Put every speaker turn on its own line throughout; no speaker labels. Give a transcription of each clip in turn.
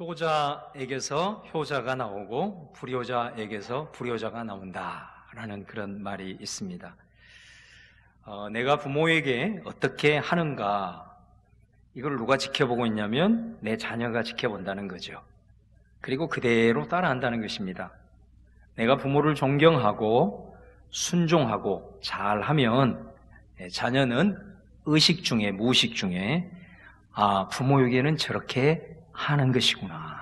효자에게서 효자가 나오고 불효자에게서 불효자가 나온다라는 그런 말이 있습니다. 내가 부모에게 어떻게 하는가, 이걸 누가 지켜보고 있냐면 내 자녀가 지켜본다는 거죠. 그리고 그대로 따라한다는 것입니다. 내가 부모를 존경하고 순종하고 잘하면 자녀는 의식 중에 무의식 중에 부모에게는 저렇게 하는 것이구나.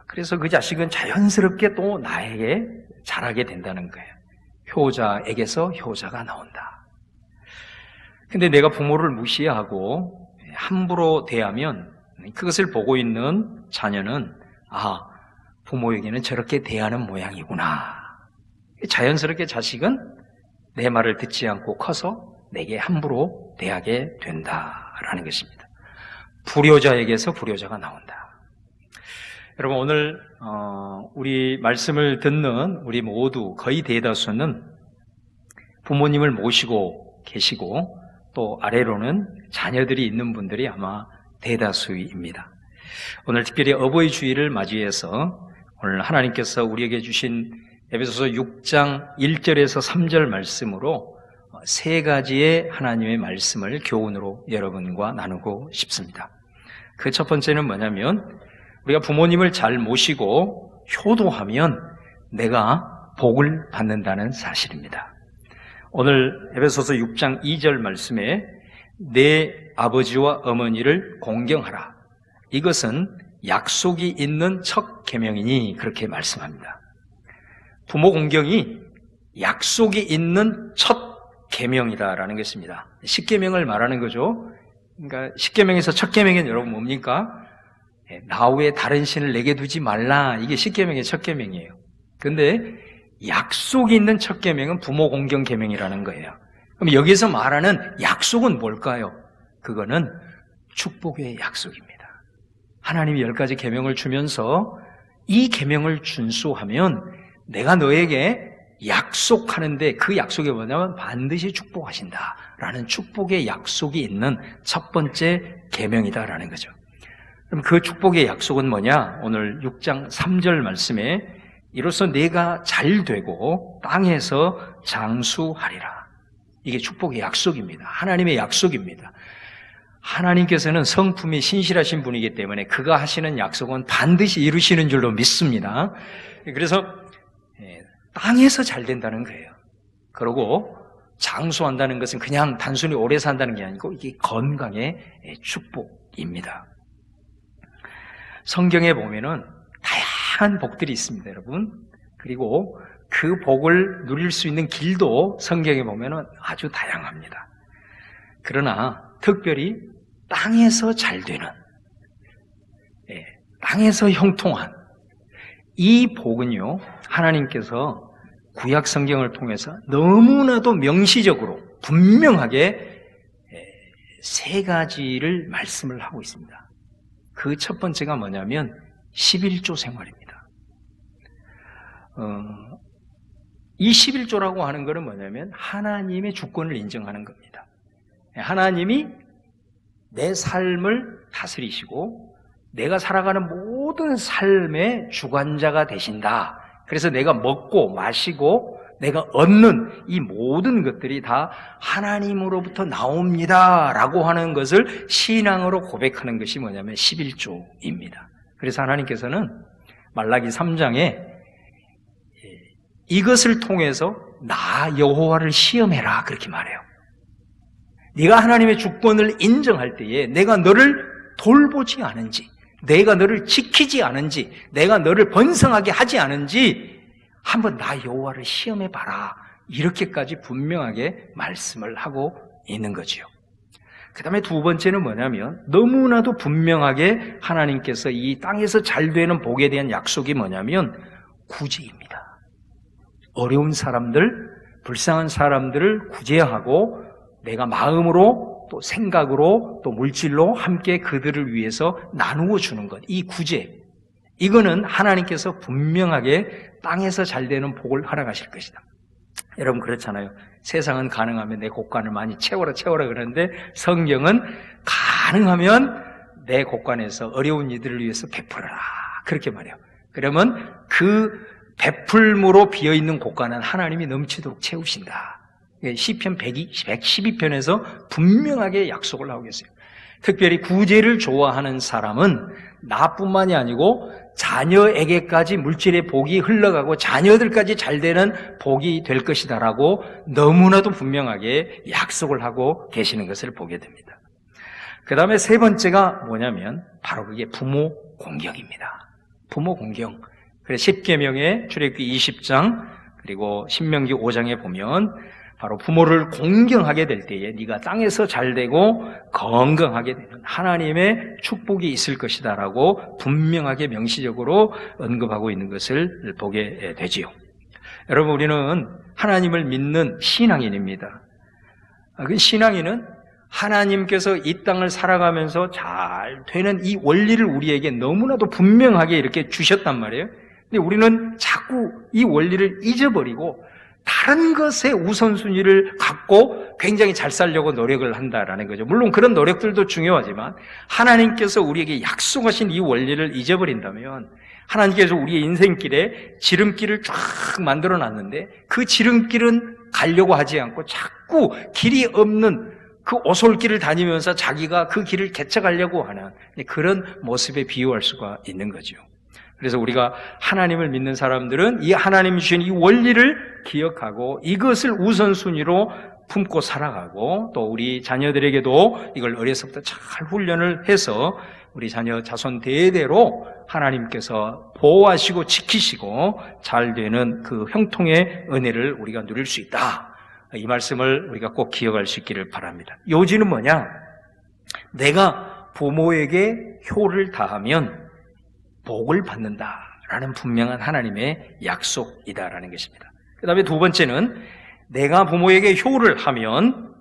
그래서 그 자식은 자연스럽게 또 나에게 잘하게 된다는 거예요. 효자에게서 효자가 나온다. 근데 내가 부모를 무시하고 함부로 대하면 그것을 보고 있는 자녀는 부모에게는 저렇게 대하는 모양이구나. 자연스럽게 자식은 내 말을 듣지 않고 커서 내게 함부로 대하게 된다라는 것입니다. 불효자에게서 불효자가 나온다. 여러분, 오늘 우리 말씀을 듣는 우리 모두 거의 대다수는 부모님을 모시고 계시고 또 아래로는 자녀들이 있는 분들이 아마 대다수입니다. 오늘 특별히 어버이 주일을 맞이해서 오늘 하나님께서 우리에게 주신 에베소서 6장 1절에서 3절 말씀으로 세 가지의 하나님의 말씀을 교훈으로 여러분과 나누고 싶습니다. 그 첫 번째는 뭐냐면 우리가 부모님을 잘 모시고 효도하면 내가 복을 받는다는 사실입니다. 오늘 에베소서 6장 2절 말씀에 내 아버지와 어머니를 공경하라. 이것은 약속이 있는 첫 계명이니 그렇게 말씀합니다. 부모 공경이 약속이 있는 첫 계명이다라는 것입니다. 10계명을 말하는 거죠. 그러니까 10계명에서 첫 계명은 여러분 뭡니까? 나 외에 다른 신을 내게 두지 말라. 이게 10계명의 첫 계명이에요. 그런데 약속이 있는 첫 계명은 부모 공경 계명이라는 거예요. 그럼 여기서 말하는 약속은 뭘까요? 그거는 축복의 약속입니다. 하나님이 10가지 계명을 주면서 이 계명을 준수하면 내가 너에게 약속하는데 그 약속이 뭐냐면 반드시 축복하신다라는 축복의 약속이 있는 첫 번째 계명이다라는 거죠. 그럼 그 축복의 약속은 뭐냐? 오늘 6장 3절 말씀에 이로써 내가 잘 되고 땅에서 장수하리라. 이게 축복의 약속입니다. 하나님의 약속입니다. 하나님께서는 성품이 신실하신 분이기 때문에 그가 하시는 약속은 반드시 이루시는 줄로 믿습니다. 그래서 땅에서 잘 된다는 거예요. 그리고 장수한다는 것은 그냥 단순히 오래 산다는 게 아니고 이게 건강의 축복입니다. 성경에 보면은 다양한 복들이 있습니다, 여러분. 그리고 그 복을 누릴 수 있는 길도 성경에 보면은 아주 다양합니다. 그러나 특별히 땅에서 잘 되는, 땅에서 형통한 이 복은요, 하나님께서 구약 성경을 통해서 너무나도 명시적으로 분명하게 세 가지를 말씀을 하고 있습니다. 그 첫 번째가 뭐냐면 11조 생활입니다. 이 11조라고 하는 것은 뭐냐면 하나님의 주권을 인정하는 겁니다. 하나님이 내 삶을 다스리시고 내가 살아가는 모든 삶의 주관자가 되신다. 그래서 내가 먹고 마시고 내가 얻는 이 모든 것들이 다 하나님으로부터 나옵니다 라고 하는 것을 신앙으로 고백하는 것이 뭐냐면 11조입니다. 그래서 하나님께서는 말라기 3장에 이것을 통해서 나 여호와를 시험해라 그렇게 말해요. 네가 하나님의 주권을 인정할 때에 내가 너를 돌보지 않은지, 내가 너를 지키지 않은지, 내가 너를 번성하게 하지 않은지 한번 나 여호와를 시험해봐라. 이렇게까지 분명하게 말씀을 하고 있는 거지요. 그 다음에 두 번째는 뭐냐면 너무나도 분명하게 하나님께서 이 땅에서 잘 되는 복에 대한 약속이 뭐냐면 구제입니다. 어려운 사람들, 불쌍한 사람들을 구제하고 내가 마음으로 또 생각으로 또 물질로 함께 그들을 위해서 나누어 주는 것, 이 구제, 이거는 하나님께서 분명하게 땅에서 잘 되는 복을 허락하실 것이다. 여러분 그렇잖아요. 세상은 가능하면 내 곳간을 많이 채워라 그러는데 성경은 가능하면 내 곳간에서 어려운 이들을 위해서 베풀어라. 그렇게 말해요. 그러면 그 베풀므로 비어있는 곳간은 하나님이 넘치도록 채우신다. 시편 112편에서 분명하게 약속을 하고 계세요. 특별히 구제를 좋아하는 사람은 나뿐만이 아니고 자녀에게까지 물질의 복이 흘러가고 자녀들까지 잘 되는 복이 될 것이다라고 너무나도 분명하게 약속을 하고 계시는 것을 보게 됩니다. 그 다음에 세 번째가 뭐냐면 바로 그게 부모 공경입니다. 부모 공경. 그래서 십계명의 출애굽기 20장 그리고 신명기 5장에 보면 바로 부모를 공경하게 될 때에 네가 땅에서 잘되고 건강하게 되는 하나님의 축복이 있을 것이다라고 분명하게 명시적으로 언급하고 있는 것을 보게 되지요. 여러분, 우리는 하나님을 믿는 신앙인입니다. 그 신앙인은 하나님께서 이 땅을 살아가면서 잘 되는 이 원리를 우리에게 너무나도 분명하게 이렇게 주셨단 말이에요. 근데 우리는 자꾸 이 원리를 잊어버리고 다른 것에 우선순위를 갖고 굉장히 잘 살려고 노력을 한다라는 거죠. 물론 그런 노력들도 중요하지만 하나님께서 우리에게 약속하신 이 원리를 잊어버린다면 하나님께서 우리의 인생길에 지름길을 쫙 만들어 놨는데 그 지름길은 가려고 하지 않고 자꾸 길이 없는 그 오솔길을 다니면서 자기가 그 길을 개척하려고 하는 그런 모습에 비유할 수가 있는 거죠. 그래서 우리가 하나님을 믿는 사람들은 이 하나님이 주신 이 원리를 기억하고 이것을 우선순위로 품고 살아가고 또 우리 자녀들에게도 이걸 어려서부터 잘 훈련을 해서 우리 자녀 자손 대대로 하나님께서 보호하시고 지키시고 잘 되는 그 형통의 은혜를 우리가 누릴 수 있다. 이 말씀을 우리가 꼭 기억할 수 있기를 바랍니다. 요지는 뭐냐? 내가 부모에게 효를 다하면 복을 받는다라는 분명한 하나님의 약속이다라는 것입니다. 그 다음에 두 번째는 내가 부모에게 효를 하면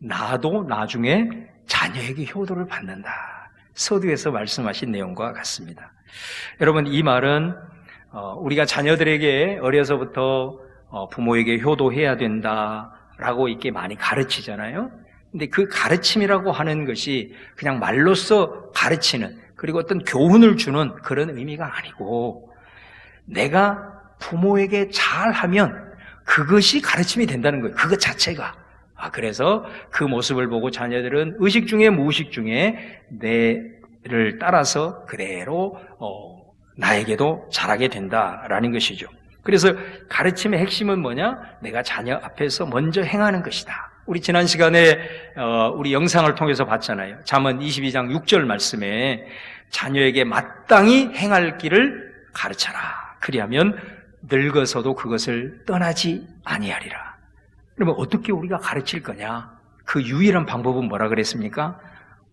나도 나중에 자녀에게 효도를 받는다. 서두에서 말씀하신 내용과 같습니다. 여러분, 이 말은 우리가 자녀들에게 어려서부터 부모에게 효도해야 된다라고 이렇게 많이 가르치잖아요. 근데 그 가르침이라고 하는 것이 그냥 말로써 가르치는 그리고 어떤 교훈을 주는 그런 의미가 아니고 내가 부모에게 잘하면 그것이 가르침이 된다는 거예요. 그것 자체가. 그래서 그 모습을 보고 자녀들은 의식 중에 무의식 중에 내를 따라서 그대로 나에게도 잘하게 된다라는 것이죠. 그래서 가르침의 핵심은 뭐냐? 내가 자녀 앞에서 먼저 행하는 것이다. 우리 지난 시간에 우리 영상을 통해서 봤잖아요. 잠언 22장 6절 말씀에 자녀에게 마땅히 행할 길을 가르쳐라. 그리하면 늙어서도 그것을 떠나지 아니하리라. 그러면 어떻게 우리가 가르칠 거냐? 그 유일한 방법은 뭐라 그랬습니까?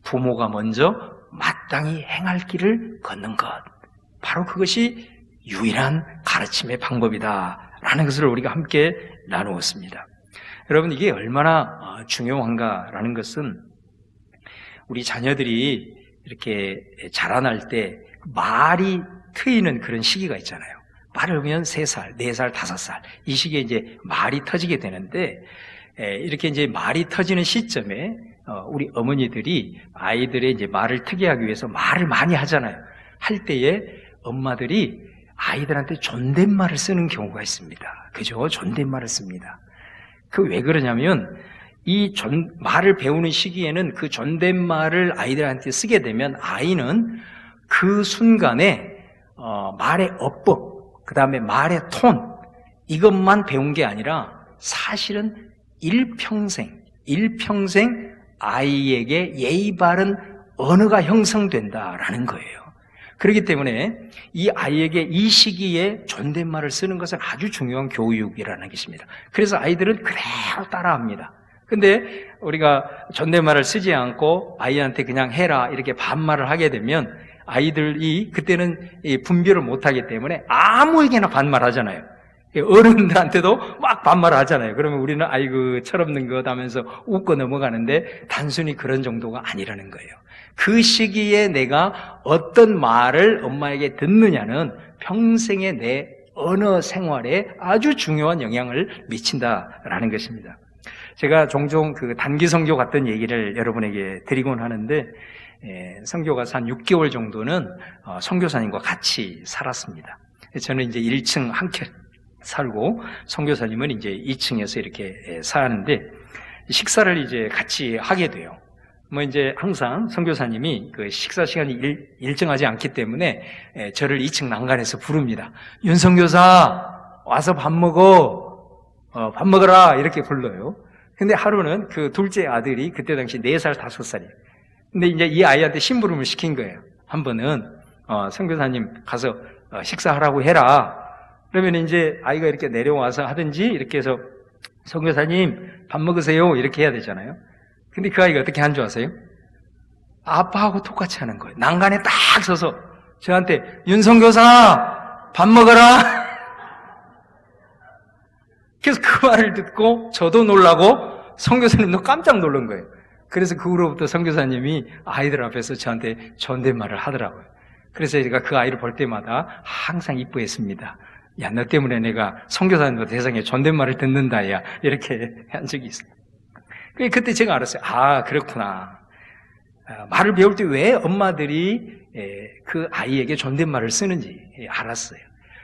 부모가 먼저 마땅히 행할 길을 걷는 것. 바로 그것이 유일한 가르침의 방법이다라는 것을 우리가 함께 나누었습니다. 여러분, 이게 얼마나 중요한가라는 것은 우리 자녀들이 이렇게 자라날 때 말이 트이는 그런 시기가 있잖아요. 빠르면 3살, 4살, 5살 이 시기에 이제 말이 터지게 되는데 이렇게 이제 말이 터지는 시점에 우리 어머니들이 아이들의 이제 말을 트게 하기 위해서 말을 많이 하잖아요. 할 때에 엄마들이 아이들한테 존댓말을 쓰는 경우가 있습니다. 그죠? 존댓말을 씁니다. 그 왜 그러냐면 이 말을 배우는 시기에는 그 존댓말을 아이들한테 쓰게 되면 아이는 그 순간에 말의 어법, 그 다음에 말의 톤 이것만 배운 게 아니라 사실은 일평생 아이에게 예의 바른 언어가 형성된다라는 거예요. 그렇기 때문에 이 아이에게 이 시기에 존댓말을 쓰는 것은 아주 중요한 교육이라는 것입니다. 그래서 아이들은 그대로 따라합니다. 근데 우리가 존댓말을 쓰지 않고 아이한테 그냥 해라 이렇게 반말을 하게 되면 아이들이 그때는 분별을 못하기 때문에 아무에게나 반말하잖아요. 어른들한테도 막 반말을 하잖아요. 그러면 우리는 아이고 철없는 것 하면서 웃고 넘어가는데 단순히 그런 정도가 아니라는 거예요. 그 시기에 내가 어떤 말을 엄마에게 듣느냐는 평생의 내 언어 생활에 아주 중요한 영향을 미친다라는 것입니다. 제가 종종 그 단기 선교 갔던 얘기를 여러분에게 드리곤 하는데 선교 가서 한 6개월 정도는 선교사님과 같이 살았습니다. 저는 이제 1층 한 켠 살고 선교사님은 이제 2층에서 이렇게 사는데 식사를 이제 같이 하게 돼요. 뭐 이제 항상 선교사님이 그 식사 시간이 일정하지 않기 때문에 저를 2층 난간에서 부릅니다. 윤 선교사 와서 밥 먹어라 이렇게 불러요. 근데 하루는 그 둘째 아들이 그때 당시 4살 5살이에요. 근데 이제 이 아이한테 심부름을 시킨 거예요. 한 번은 선교사님 가서 식사하라고 해라. 그러면 이제 아이가 이렇게 내려와서 하든지 이렇게 해서 선교사님 밥 먹으세요 이렇게 해야 되잖아요. 근데 그 아이가 어떻게 한 줄 아세요? 아빠하고 똑같이 하는 거예요. 난간에 딱 서서 저한테 윤 선교사 밥 먹어라. 그래서 그 말을 듣고 저도 놀라고 선교사님도 깜짝 놀란 거예요. 그래서 그 후로부터 선교사님이 아이들 앞에서 저한테 존댓말을 하더라고요. 그래서 제가 그 아이를 볼 때마다 항상 이뻐했습니다. 야, 너 때문에 내가 선교사님과 대상에 존댓말을 듣는다, 야. 이렇게 한 적이 있어요. 그때 제가 알았어요. 아, 그렇구나. 말을 배울 때 왜 엄마들이 그 아이에게 존댓말을 쓰는지 알았어요.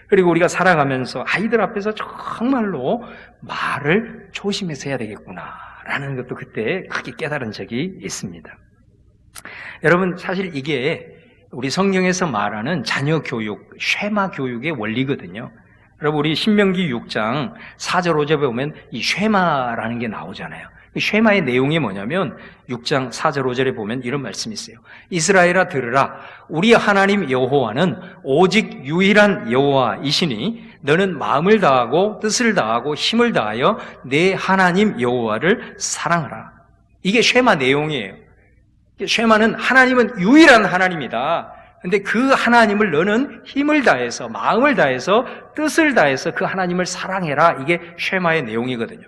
그리고 우리가 살아가면서 아이들 앞에서 정말로 말을 조심해서 해야 되겠구나라는 것도 그때 크게 깨달은 적이 있습니다. 여러분, 사실 이게 우리 성경에서 말하는 자녀 교육, 쉐마 교육의 원리거든요. 여러분, 우리 신명기 6장 4절 5절에 보면 이 쉐마라는 게 나오잖아요. 쉐마의 내용이 뭐냐면 6장 4절 5절에 보면 이런 말씀이 있어요. 이스라엘아 들으라. 우리 하나님 여호와는 오직 유일한 여호와이시니 너는 마음을 다하고 뜻을 다하고 힘을 다하여 내 하나님 여호와를 사랑하라. 이게 쉐마 내용이에요. 쉐마는 하나님은 유일한 하나님이다. 근데 그 하나님을 너는 힘을 다해서 마음을 다해서 뜻을 다해서 그 하나님을 사랑해라. 이게 쉐마의 내용이거든요.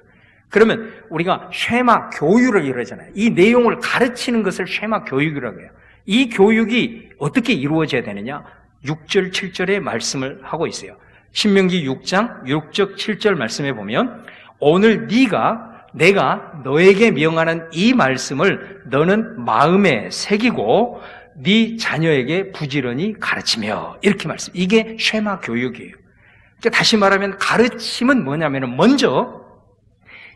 그러면 우리가 쉐마 교육을 이러잖아요. 이 내용을 가르치는 것을 쉐마 교육이라고 해요. 이 교육이 어떻게 이루어져야 되느냐? 6절, 7절의 말씀을 하고 있어요. 신명기 6장 6절, 7절 말씀에 보면 오늘 내가 너에게 명하는 이 말씀을 너는 마음에 새기고 네 자녀에게 부지런히 가르치며 이렇게 말씀. 이게 쉐마 교육이에요. 그러니까 다시 말하면 가르침은 뭐냐면 먼저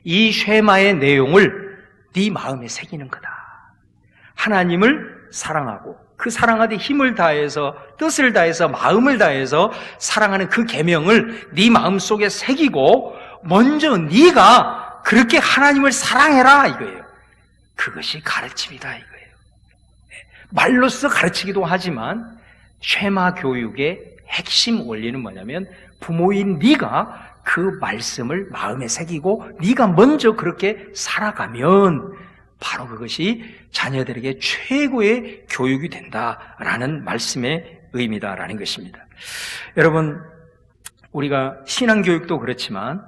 이 쉐마의 내용을 네 마음에 새기는 거다. 하나님을 사랑하고 그 사랑하되 힘을 다해서 뜻을 다해서 마음을 다해서 사랑하는 그 계명을 네 마음속에 새기고 먼저 네가 그렇게 하나님을 사랑해라 이거예요. 그것이 가르침이다 이거예요. 말로써 가르치기도 하지만 쉐마 교육의 핵심 원리는 뭐냐면 부모인 네가 그 말씀을 마음에 새기고 네가 먼저 그렇게 살아가면 바로 그것이 자녀들에게 최고의 교육이 된다라는 말씀의 의미다라는 것입니다. 여러분, 우리가 신앙교육도 그렇지만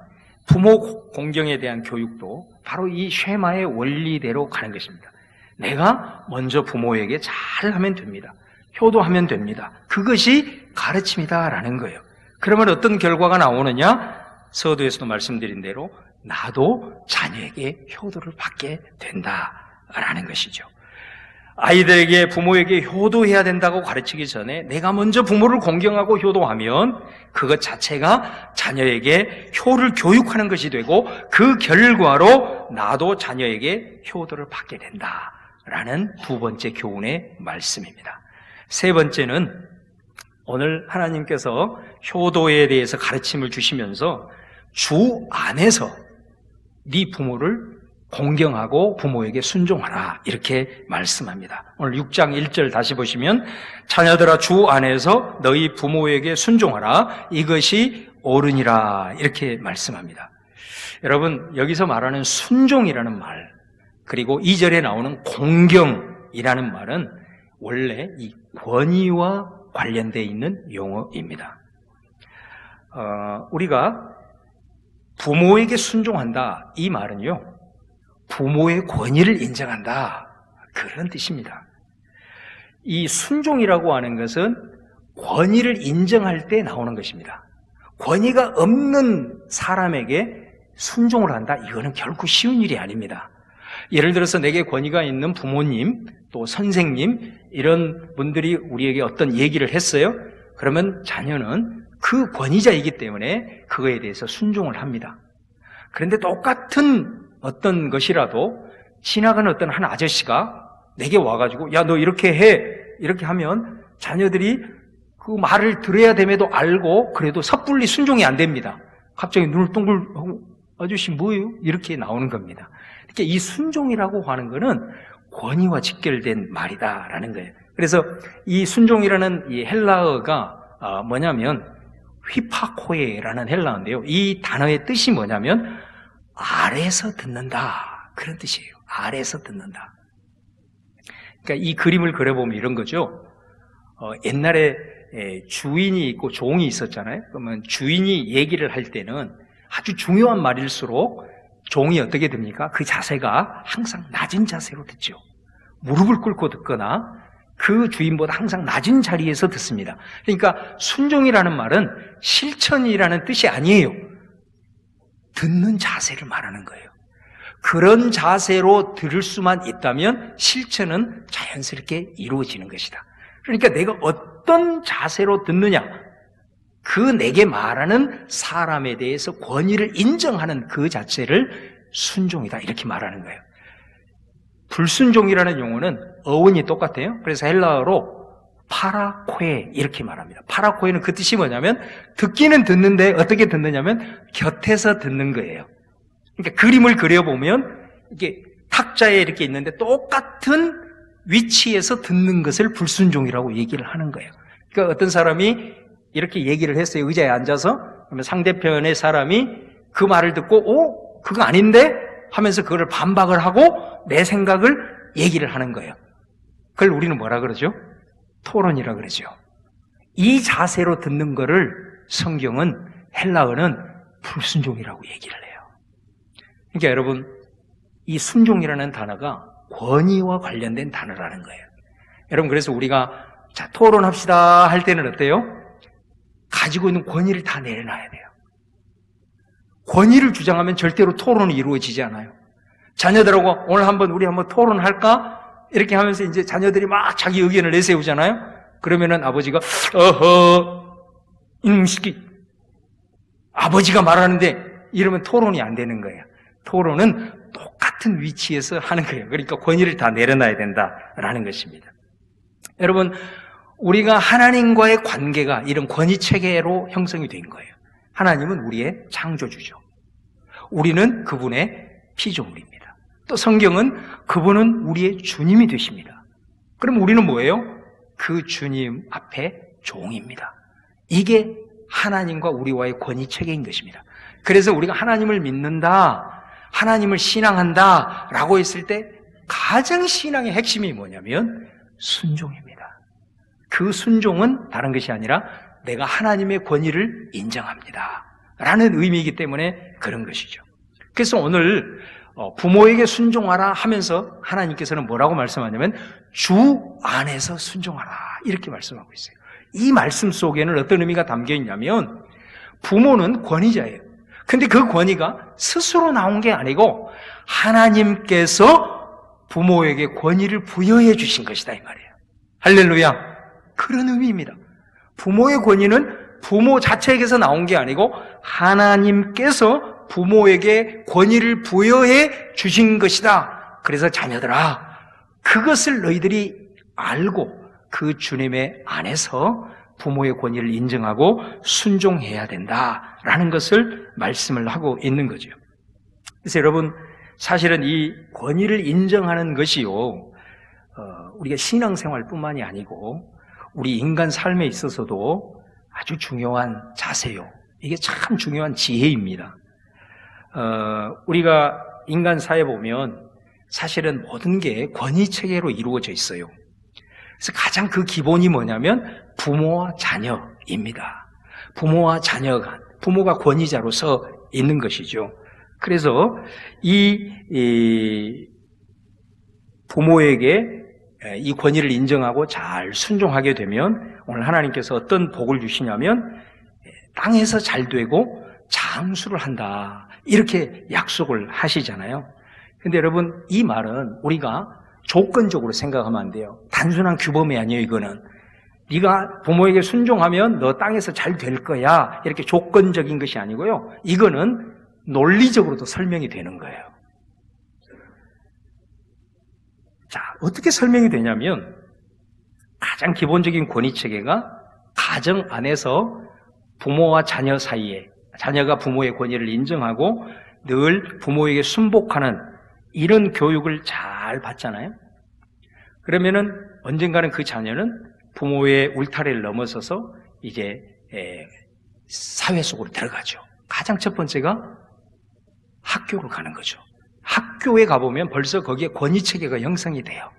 부모 공경에 대한 교육도 바로 이 쉐마의 원리대로 가는 것입니다. 내가 먼저 부모에게 잘하면 됩니다. 효도하면 됩니다. 그것이 가르침이다라는 거예요. 그러면 어떤 결과가 나오느냐? 서두에서도 말씀드린 대로 나도 자녀에게 효도를 받게 된다라는 것이죠. 아이들에게 부모에게 효도해야 된다고 가르치기 전에 내가 먼저 부모를 공경하고 효도하면 그것 자체가 자녀에게 효를 교육하는 것이 되고 그 결과로 나도 자녀에게 효도를 받게 된다라는 두 번째 교훈의 말씀입니다. 세 번째는 오늘 하나님께서 효도에 대해서 가르침을 주시면서 주 안에서 네 부모를 공경하고 부모에게 순종하라 이렇게 말씀합니다. 오늘 6장 1절 다시 보시면 자녀들아 주 안에서 너희 부모에게 순종하라 이것이 옳으니라 이렇게 말씀합니다. 여러분, 여기서 말하는 순종이라는 말 그리고 2절에 나오는 공경이라는 말은 원래 이 권위와 관련되어 있는 용어입니다. 우리가 부모에게 순종한다 이 말은요 부모의 권위를 인정한다 그런 뜻입니다. 이 순종이라고 하는 것은 권위를 인정할 때 나오는 것입니다. 권위가 없는 사람에게 순종을 한다 이거는 결코 쉬운 일이 아닙니다. 예를 들어서 내게 권위가 있는 부모님 또 선생님 이런 분들이 우리에게 어떤 얘기를 했어요. 그러면 자녀는 그 권위자이기 때문에 그거에 대해서 순종을 합니다. 그런데 똑같은 어떤 것이라도 지나가는 어떤 한 아저씨가 내게 와가지고 야, 너 이렇게 해, 이렇게 하면 자녀들이 그 말을 들어야 됨에도 알고 그래도 섣불리 순종이 안 됩니다. 갑자기 눈을 동글하고 아저씨 뭐예요? 이렇게 나오는 겁니다. 그러니까 이 순종이라고 하는 거는 권위와 직결된 말이다라는 거예요. 그래서 이 순종이라는 이 헬라어가 뭐냐면 휘파코에라는 헬라어인데요. 이 단어의 뜻이 뭐냐면 아래서 듣는다, 그런 뜻이에요. 아래서 듣는다. 그러니까 이 그림을 그려보면 이런 거죠. 옛날에 주인이 있고 종이 있었잖아요. 그러면 주인이 얘기를 할 때는 아주 중요한 말일수록 종이 어떻게 됩니까? 그 자세가 항상 낮은 자세로 듣죠. 무릎을 꿇고 듣거나 그 주인보다 항상 낮은 자리에서 듣습니다. 그러니까 순종이라는 말은 실천이라는 뜻이 아니에요. 듣는 자세를 말하는 거예요. 그런 자세로 들을 수만 있다면 실천은 자연스럽게 이루어지는 것이다. 그러니까 내가 어떤 자세로 듣느냐, 그 내게 말하는 사람에 대해서 권위를 인정하는 그 자체를 순종이다, 이렇게 말하는 거예요. 불순종이라는 용어는 어원이 똑같아요. 그래서 헬라어로 파라코에 이렇게 말합니다. 파라코에는 그 뜻이 뭐냐면 듣기는 듣는데 어떻게 듣느냐면 곁에서 듣는 거예요. 그러니까 그림을 그려보면 이게 탁자에 이렇게 있는데 똑같은 위치에서 듣는 것을 불순종이라고 얘기를 하는 거예요. 그러니까 어떤 사람이 이렇게 얘기를 했어요. 의자에 앉아서. 그러면 상대편의 사람이 그 말을 듣고 그거 아닌데? 하면서 그걸 반박을 하고 내 생각을 얘기를 하는 거예요. 그걸 우리는 뭐라 그러죠? 토론이라 그러죠. 이 자세로 듣는 거를 성경은, 헬라어는 불순종이라고 얘기를 해요. 그러니까 여러분, 이 순종이라는 단어가 권위와 관련된 단어라는 거예요. 여러분, 그래서 우리가 자, 토론합시다 할 때는 어때요? 가지고 있는 권위를 다 내려놔야 돼요. 권위를 주장하면 절대로 토론이 이루어지지 않아요. 자녀들하고 오늘 우리 한번 토론할까? 이렇게 하면서 이제 자녀들이 막 자기 의견을 내세우잖아요. 그러면은 아버지가 이놈 새끼 아버지가 말하는데 이러면 토론이 안 되는 거예요. 토론은 똑같은 위치에서 하는 거예요. 그러니까 권위를 다 내려놔야 된다라는 것입니다. 여러분, 우리가 하나님과의 관계가 이런 권위 체계로 형성이 된 거예요. 하나님은 우리의 창조주죠. 우리는 그분의 피조물입니다. 또 성경은 그분은 우리의 주님이 되십니다. 그럼 우리는 뭐예요? 그 주님 앞에 종입니다. 이게 하나님과 우리와의 권위 체계인 것입니다. 그래서 우리가 하나님을 믿는다, 하나님을 신앙한다 라고 했을 때 가장 신앙의 핵심이 뭐냐면 순종입니다. 그 순종은 다른 것이 아니라 내가 하나님의 권위를 인정합니다 라는 의미이기 때문에 그런 것이죠. 그래서 오늘 부모에게 순종하라 하면서 하나님께서는 뭐라고 말씀하냐면 주 안에서 순종하라 이렇게 말씀하고 있어요. 이 말씀 속에는 어떤 의미가 담겨 있냐면 부모는 권위자예요. 근데 그 권위가 스스로 나온 게 아니고 하나님께서 부모에게 권위를 부여해 주신 것이다 이 말이에요. 할렐루야. 그런 의미입니다. 부모의 권위는 부모 자체에게서 나온 게 아니고 하나님께서 부모에게 권위를 부여해 주신 것이다. 그래서 자녀들아, 그것을 너희들이 알고 그 주님의 안에서 부모의 권위를 인정하고 순종해야 된다라는 것을 말씀을 하고 있는 거죠. 그래서 여러분, 사실은 이 권위를 인정하는 것이요, 우리가 신앙생활뿐만이 아니고 우리 인간 삶에 있어서도 아주 중요한 자세요. 이게 참 중요한 지혜입니다. 우리가 인간 사회 보면 사실은 모든 게 권위 체계로 이루어져 있어요. 그래서 가장 그 기본이 뭐냐면 부모와 자녀입니다. 부모와 자녀가, 부모가 권위자로서 있는 것이죠. 그래서 이 부모에게 이 권위를 인정하고 잘 순종하게 되면 오늘 하나님께서 어떤 복을 주시냐면 땅에서 잘 되고 장수를 한다 이렇게 약속을 하시잖아요. 근데 여러분, 이 말은 우리가 조건적으로 생각하면 안 돼요. 단순한 규범이 아니에요, 이거는. 네가 부모에게 순종하면 너 땅에서 잘 될 거야. 이렇게 조건적인 것이 아니고요. 이거는 논리적으로도 설명이 되는 거예요. 자, 어떻게 설명이 되냐면 가장 기본적인 권위체계가 가정 안에서 부모와 자녀 사이에 자녀가 부모의 권위를 인정하고 늘 부모에게 순복하는 이런 교육을 잘 받잖아요. 그러면은 언젠가는 그 자녀는 부모의 울타리를 넘어서서 이제 사회 속으로 들어가죠. 가장 첫 번째가 학교로 가는 거죠. 학교에 가보면 벌써 거기에 권위체계가 형성이 돼요.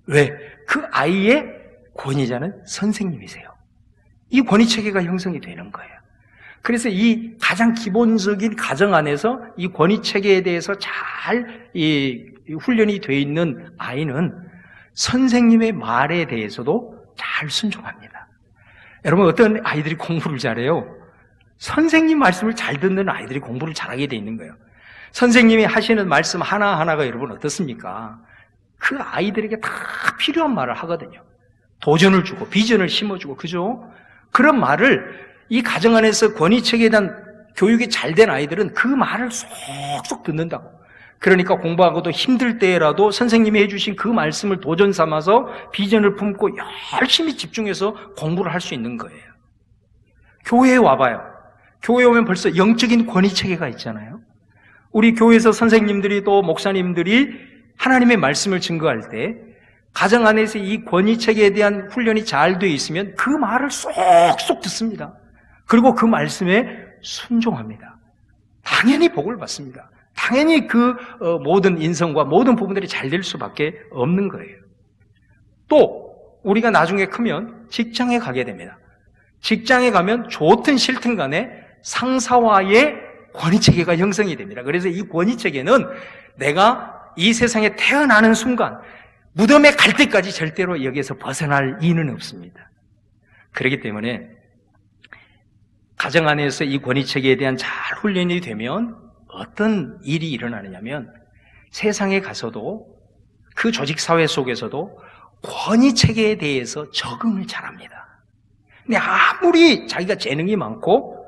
왜? 그 아이의 권위자는 선생님이세요. 이 권위체계가 형성이 되는 거예요. 그래서 이 가장 기본적인 가정 안에서 이 권위체계에 대해서 잘 훈련이 되어 있는 아이는 선생님의 말에 대해서도 잘 순종합니다. 여러분, 어떤 아이들이 공부를 잘해요? 선생님 말씀을 잘 듣는 아이들이 공부를 잘하게 돼 있는 거예요. 선생님이 하시는 말씀 하나하나가 여러분 어떻습니까? 그 아이들에게 다 필요한 말을 하거든요. 도전을 주고 비전을 심어주고, 그죠? 그런 말을 이 가정 안에서 권위체계에 대한 교육이 잘 된 아이들은 그 말을 쏙쏙 듣는다고. 그러니까 공부하고도 힘들 때라도 선생님이 해주신 그 말씀을 도전 삼아서 비전을 품고 열심히 집중해서 공부를 할 수 있는 거예요. 교회에 와봐요. 교회에 오면 벌써 영적인 권위체계가 있잖아요. 우리 교회에서 선생님들이 또 목사님들이 하나님의 말씀을 증거할 때 가정 안에서 이 권위체계에 대한 훈련이 잘 되어 있으면 그 말을 쏙쏙 듣습니다. 그리고 그 말씀에 순종합니다. 당연히 복을 받습니다. 당연히 그 모든 인성과 모든 부분들이 잘 될 수밖에 없는 거예요. 또 우리가 나중에 크면 직장에 가게 됩니다. 직장에 가면 좋든 싫든 간에 상사와의 권위체계가 형성이 됩니다. 그래서 이 권위체계는 내가 이 세상에 태어나는 순간 무덤에 갈 때까지 절대로 여기에서 벗어날 이유는 없습니다. 그렇기 때문에 가정 안에서 이 권위체계에 대한 잘 훈련이 되면 어떤 일이 일어나느냐면 세상에 가서도 그 조직사회 속에서도 권위체계에 대해서 적응을 잘합니다. 근데 아무리 자기가 재능이 많고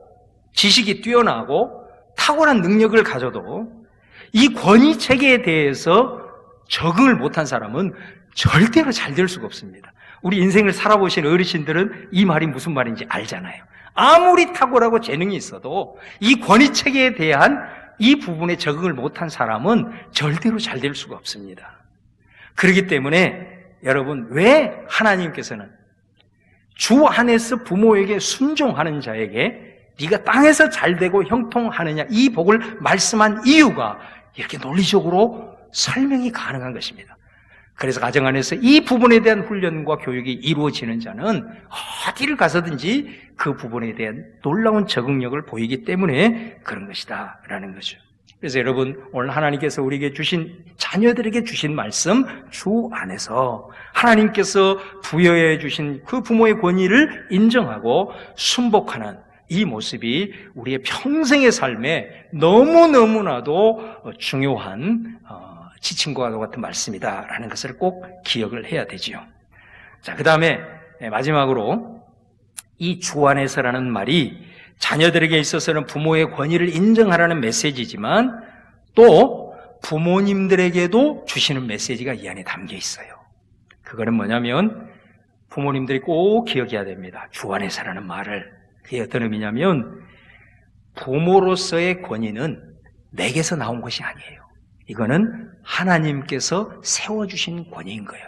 지식이 뛰어나고 탁월한 능력을 가져도 이 권위체계에 대해서 적응을 못한 사람은 절대로 잘 될 수가 없습니다. 우리 인생을 살아보신 어르신들은 이 말이 무슨 말인지 알잖아요. 아무리 탁월하고 재능이 있어도 이 권위체계에 대한 이 부분에 적응을 못한 사람은 절대로 잘 될 수가 없습니다. 그렇기 때문에 여러분, 왜 하나님께서는 주 안에서 부모에게 순종하는 자에게 네가 땅에서 잘되고 형통하느냐 이 복을 말씀한 이유가 이렇게 논리적으로 설명이 가능한 것입니다. 그래서 가정 안에서 이 부분에 대한 훈련과 교육이 이루어지는 자는 어디를 가서든지 그 부분에 대한 놀라운 적응력을 보이기 때문에 그런 것이다 라는 거죠. 그래서 여러분, 오늘 하나님께서 우리에게 주신, 자녀들에게 주신 말씀, 주 안에서 하나님께서 부여해 주신 그 부모의 권위를 인정하고 순복하는 이 모습이 우리의 평생의 삶에 너무너무나도 중요한 지침과 같은 말씀이다라는 것을 꼭 기억을 해야 되지요. 자, 그 다음에 마지막으로 이 주 안에서라는 말이 자녀들에게 있어서는 부모의 권위를 인정하라는 메시지지만 또 부모님들에게도 주시는 메시지가 이 안에 담겨 있어요. 그거는 뭐냐면 부모님들이 꼭 기억해야 됩니다. 주 안에서라는 말을. 그게 어떤 의미냐면 부모로서의 권위는 내게서 나온 것이 아니에요. 이거는 하나님께서 세워주신 권위인 거예요.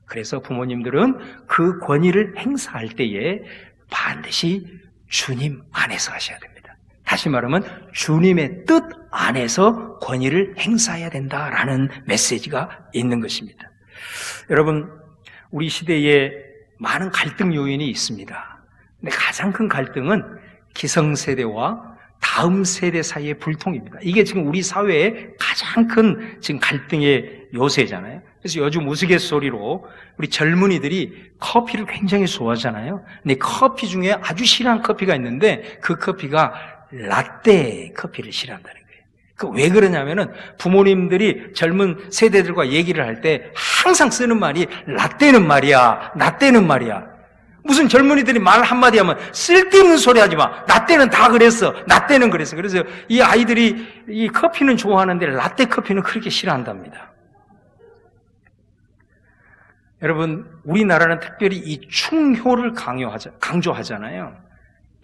그래서 부모님들은 그 권위를 행사할 때에 반드시 주님 안에서 하셔야 됩니다. 다시 말하면 주님의 뜻 안에서 권위를 행사해야 된다라는 메시지가 있는 것입니다. 여러분, 우리 시대에 많은 갈등 요인이 있습니다. 근데 가장 큰 갈등은 기성세대와 다음 세대 사이의 불통입니다. 이게 지금 우리 사회의 가장 큰 지금 갈등의 요새잖아요. 그래서 요즘 우스갯소리로 우리 젊은이들이 커피를 굉장히 좋아하잖아요. 근데 커피 중에 아주 싫어하는 커피가 있는데 그 커피가 라떼 커피를 싫어한다는 거예요. 왜 그러냐면은 부모님들이 젊은 세대들과 얘기를 할 때 항상 쓰는 말이 라떼는 말이야, 라떼는 말이야. 무슨 젊은이들이 말 한마디 하면 쓸데없는 소리 하지 마. 나 때는 다 그랬어. 나 때는 그랬어. 그래서 이 아이들이 이 커피는 좋아하는데 라떼 커피는 그렇게 싫어한답니다. 여러분, 우리나라는 특별히 이 충효를 강조하잖아요.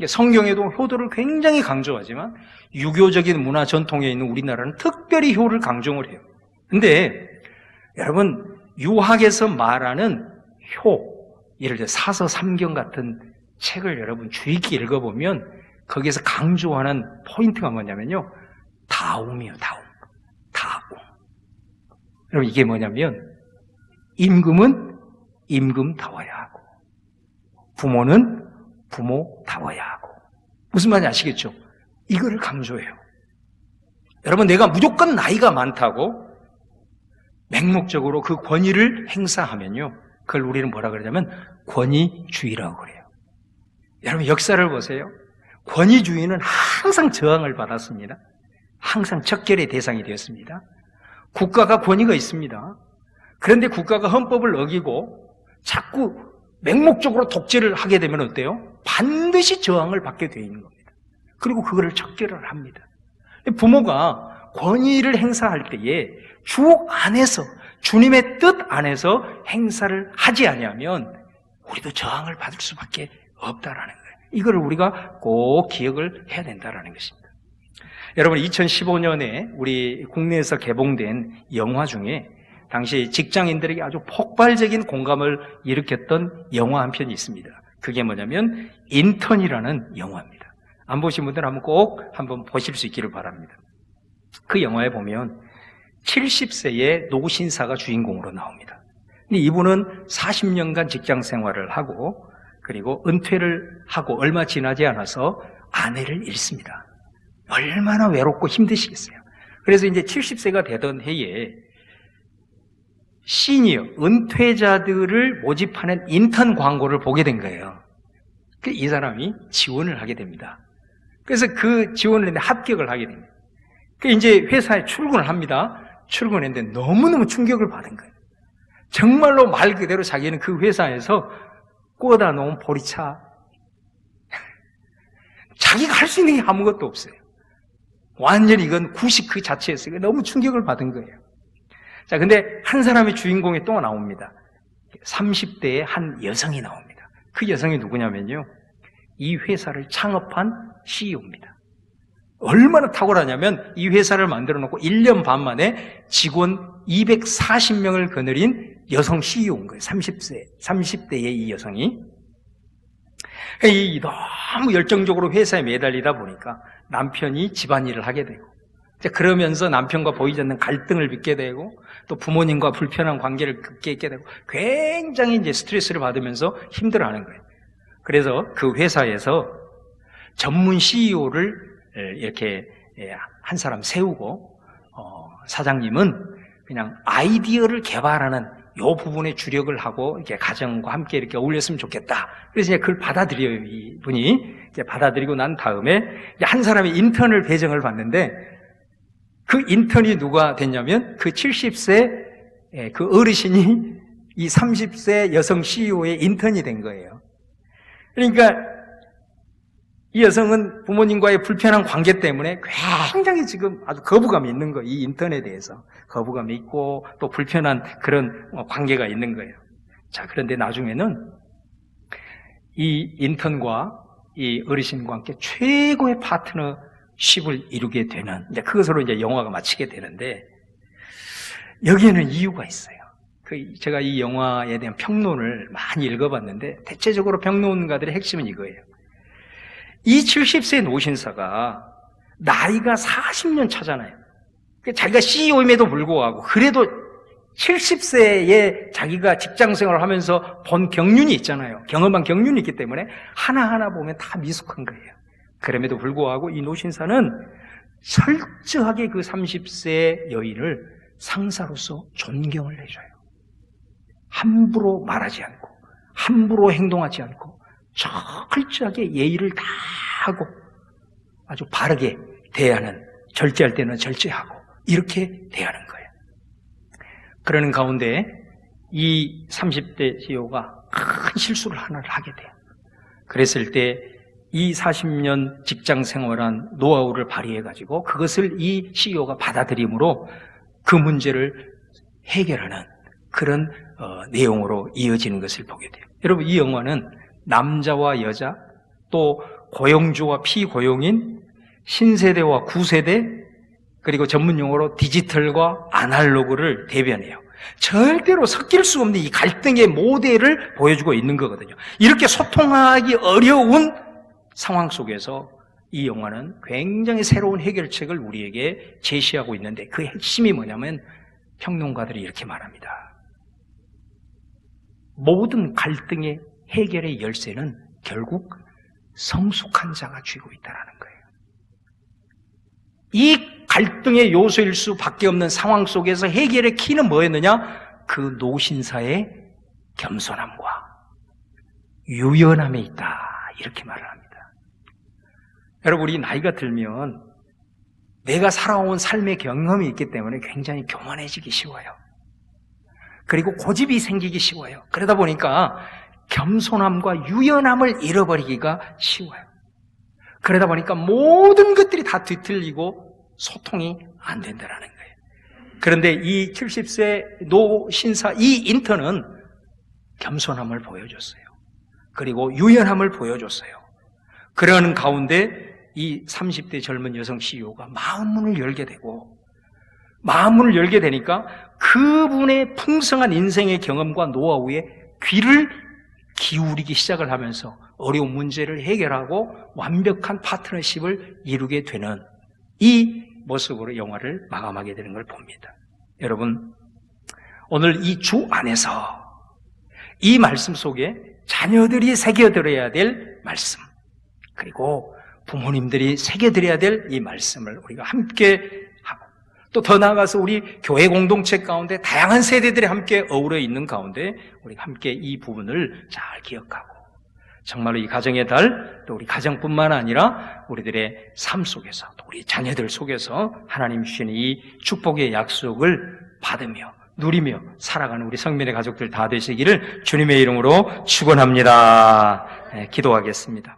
성경에도 효도를 굉장히 강조하지만 유교적인 문화 전통에 있는 우리나라는 특별히 효를 강조를 해요. 근데 여러분, 유학에서 말하는 효, 예를 들어 사서 삼경 같은 책을 여러분 주의 깊게 읽어보면 거기에서 강조하는 포인트가 뭐냐면요, 다움이에요. 다움. 여러분, 이게 뭐냐면 임금은 임금다워야 하고 부모는 부모다워야 하고. 무슨 말인지 아시겠죠? 이거를 강조해요. 여러분, 내가 무조건 나이가 많다고 맹목적으로 그 권위를 행사하면요, 그걸 우리는 뭐라 그러냐면 권위주의라고 그래요. 여러분, 역사를 보세요. 권위주의는 항상 저항을 받았습니다. 항상 척결의 대상이 되었습니다. 국가가 권위가 있습니다. 그런데 국가가 헌법을 어기고 자꾸 맹목적으로 독재를 하게 되면 어때요? 반드시 저항을 받게 되어 있는 겁니다. 그리고 그거를 척결을 합니다. 부모가 권위를 행사할 때에 주옥 안에서, 주님의 뜻 안에서 행사를 하지 아니하면 우리도 저항을 받을 수밖에 없다라는 거예요. 이걸 우리가 꼭 기억을 해야 된다라는 것입니다. 여러분, 2015년에 우리 국내에서 개봉된 영화 중에 당시 직장인들에게 아주 폭발적인 공감을 일으켰던 영화 한 편이 있습니다. 그게 뭐냐면 인턴이라는 영화입니다. 안 보신 분들은 한번 꼭 한번 보실 수 있기를 바랍니다. 그 영화에 보면 70세의 노신사가 주인공으로 나옵니다. 근데 이분은 40년간 직장 생활을 하고 그리고 은퇴를 하고 얼마 지나지 않아서 아내를 잃습니다. 얼마나 외롭고 힘드시겠어요. 그래서 이제 70세가 되던 해에 시니어, 은퇴자들을 모집하는 인턴 광고를 보게 된 거예요. 이 사람이 지원을 하게 됩니다. 그래서 그 지원을 했는데 합격을 하게 됩니다. 이제 회사에 출근을 합니다. 출근했는데 너무너무 충격을 받은 거예요. 정말로 말 그대로 자기는 그 회사에서 꽂아 놓은 보리차, 자기가 할 수 있는 게 아무것도 없어요. 완전히 이건 구식 그 자체였어요. 너무 충격을 받은 거예요. 자, 근데 한 사람의 주인공이 또 나옵니다. 30대의 한 여성이 나옵니다. 그 여성이 누구냐면요, 이 회사를 창업한 CEO입니다. 얼마나 탁월하냐면 이 회사를 만들어 놓고 1년 반 만에 직원 240명을 거느린 여성 CEO인 거예요. 30대의 이 여성이. 너무 열정적으로 회사에 매달리다 보니까 남편이 집안일을 하게 되고, 그러면서 남편과 보이지 않는 갈등을 빚게 되고, 또 부모님과 불편한 관계를 겪게 되고, 굉장히 이제 스트레스를 받으면서 힘들어하는 거예요. 그래서 그 회사에서 전문 CEO를 이렇게 한 사람 세우고, 사장님은 그냥 아이디어를 개발하는 요 부분에 주력을 하고 이렇게 가정과 함께 이렇게 어울렸으면 좋겠다. 그래서 이제 그걸 받아들여요. 이분이 이제 받아들이고 난 다음에 한 사람이 인턴을 배정을 받는데, 그 인턴이 누가 됐냐면 그 70세 그 어르신이 이 30세 여성 CEO의 인턴이 된 거예요. 그러니까 이 여성은 부모님과의 불편한 관계 때문에 굉장히 지금 아주 거부감이 있는 거예요. 이 인턴에 대해서 거부감이 있고 또 불편한 그런 관계가 있는 거예요. 자, 그런데 나중에는 이 인턴과 이 어르신과 함께 최고의 파트너십을 이루게 되는, 이제 그것으로 이제 영화가 마치게 되는데, 여기에는 이유가 있어요. 제가 이 영화에 대한 평론을 많이 읽어봤는데 대체적으로 평론가들의 핵심은 이거예요. 이 70세 노신사가 나이가 40년 차잖아요. 자기가 CEO임에도 불구하고 그래도 70세에 자기가 직장생활을 하면서 본 경륜이 있잖아요. 경험한 경륜이 있기 때문에 하나하나 보면 다 미숙한 거예요. 그럼에도 불구하고 이 노신사는 철저하게 그 30세 여인을 상사로서 존경을 해줘요. 함부로 말하지 않고 함부로 행동하지 않고 철저하게 예의를 다 하고 아주 바르게 대하는 절제할 때는 절제하고 이렇게 대하는 거예요. 그러는 가운데 이 30대 CEO가 큰 실수를 하나를 하게 돼요. 그랬을 때 이 40년 직장 생활한 노하우를 발휘해가지고 그것을 이 CEO가 받아들임으로 그 문제를 해결하는 그런 내용으로 이어지는 것을 보게 돼요. 여러분, 이 영화는 남자와 여자, 또 고용주와 피고용인, 신세대와 구세대, 그리고 전문용어로 디지털과 아날로그를 대변해요. 절대로 섞일 수 없는 이 갈등의 모델을 보여주고 있는 거거든요. 이렇게 소통하기 어려운 상황 속에서 이 영화는 굉장히 새로운 해결책을 우리에게 제시하고 있는데 그 핵심이 뭐냐면 평론가들이 이렇게 말합니다. 모든 갈등의 해결의 열쇠는 결국 성숙한 자가 쥐고 있다는 거예요. 이 갈등의 요소일 수밖에 없는 상황 속에서 해결의 키는 뭐였느냐? 그 노신사의 겸손함과 유연함에 있다. 이렇게 말을 합니다. 여러분, 우리 나이가 들면 내가 살아온 삶의 경험이 있기 때문에 굉장히 교만해지기 쉬워요. 그리고 고집이 생기기 쉬워요. 그러다 보니까 겸손함과 유연함을 잃어버리기가 쉬워요. 그러다 보니까 모든 것들이 다 뒤틀리고 소통이 안 된다는 거예요. 그런데 이 70세 노 신사 이 인턴은 겸손함을 보여줬어요. 그리고 유연함을 보여줬어요. 그러는 가운데 이 30대 젊은 여성 CEO가 마음문을 열게 되고 마음문을 열게 되니까 그분의 풍성한 인생의 경험과 노하우에 귀를 기울이기 시작을 하면서 어려운 문제를 해결하고 완벽한 파트너십을 이루게 되는 이 모습으로 영화를 마감하게 되는 걸 봅니다. 여러분, 오늘 이 주 안에서 이 말씀 속에 자녀들이 새겨들어야 될 말씀, 그리고 부모님들이 새겨드려야 될 이 말씀을 우리가 함께 하고 또 더 나아가서 우리 교회 공동체 가운데 다양한 세대들이 함께 어우러 있는 가운데 우리가 함께 이 부분을 잘 기억하고 정말로 이 가정의 달, 또 우리 가정뿐만 아니라 우리들의 삶 속에서 또 우리 자녀들 속에서 하나님 주신 이 축복의 약속을 받으며 누리며 살아가는 우리 성민의 가족들 다 되시기를 주님의 이름으로 축원합니다. 네, 기도하겠습니다.